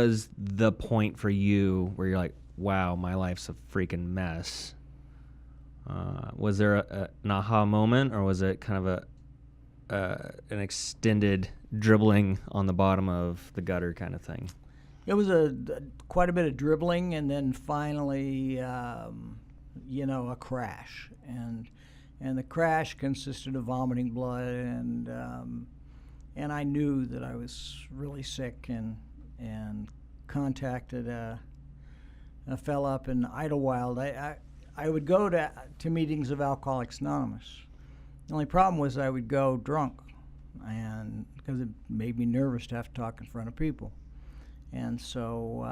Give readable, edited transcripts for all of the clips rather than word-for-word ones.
was the point for you where you're like, wow, my life's a freaking mess? Was there an aha moment, or was it kind of an extended dribbling on the bottom of the gutter kind of thing? It was quite a bit of dribbling, and then finally, a crash. And the crash consisted of vomiting blood, and I knew that I was really sick, and contacted a fella up in Idlewild. I would go to meetings of Alcoholics Anonymous. The only problem was I would go drunk, and because it made me nervous to have to talk in front of people. And so,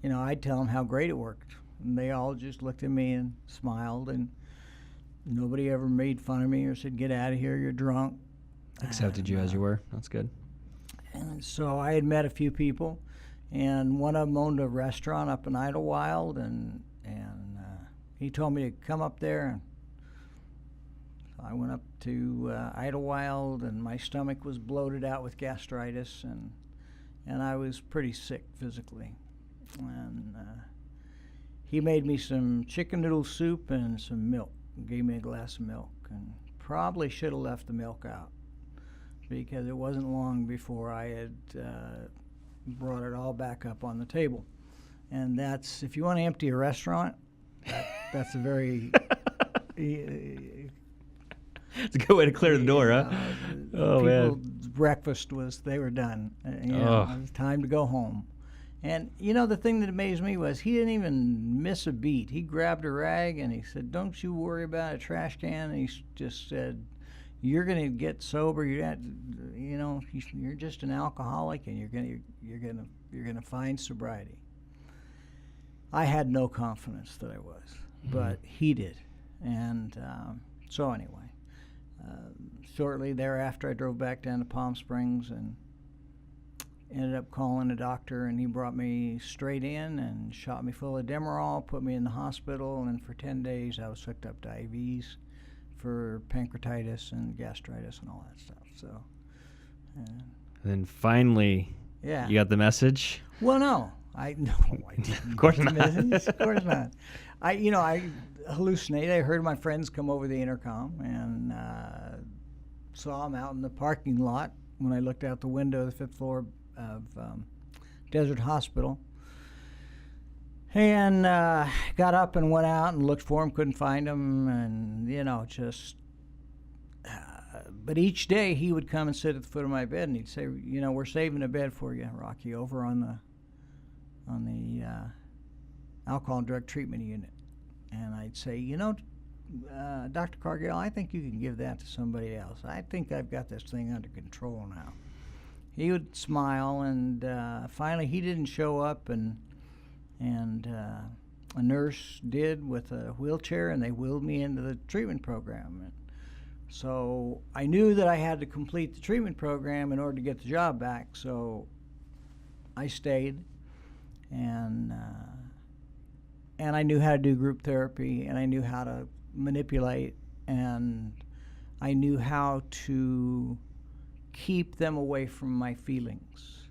I'd tell them how great it worked. And they all just looked at me and smiled, and nobody ever made fun of me or said, "Get out of here, you're drunk." Accepted you as you were. That's good. And so I had met a few people, and one of them owned a restaurant up in Idlewild, and he told me to come up there. And so I went up to Idlewild, and my stomach was bloated out with gastritis, and I was pretty sick physically. And he made me some chicken noodle soup and some milk, gave me a glass of milk, and probably should have left the milk out, because it wasn't long before I had brought it all back up on the table. And that's, if you want to empty a restaurant, that's a very... It's a good way to clear the door, huh? Oh, man. Breakfast they were done. It was time to go home. And, the thing that amazed me was he didn't even miss a beat. He grabbed a rag and he said, "Don't you worry about a trash can." And he just said, "You're going to get sober. You're just an alcoholic, and you're going to find sobriety." I had no confidence that I was, but he did. And so anyway, shortly thereafter, I drove back down to Palm Springs and ended up calling a doctor, and he brought me straight in and shot me full of Demerol, put me in the hospital, and for 10 days I was hooked up to IVs for pancreatitis and gastritis and all that stuff. So, and then finally, yeah, you got the message? Well, no, I didn't. Of course not. Of course not. I hallucinated. I heard my friends come over the intercom and saw them out in the parking lot when I looked out the window of the 5th floor of Desert Hospital. And got up and went out and looked for them, couldn't find them, and just. But each day he would come and sit at the foot of my bed, and he'd say, "We're saving a bed for you, Rocky, over on the alcohol and drug treatment unit." And I'd say, "Dr. Cargill, I think you can give that to somebody else. I think I've got this thing under control now." He would smile, and finally he didn't show up, and a nurse did with a wheelchair, and they wheeled me into the treatment program. And so I knew that I had to complete the treatment program in order to get the job back, so I stayed, and I knew how to do group therapy, and I knew how to manipulate, and I knew how to keep them away from my feelings.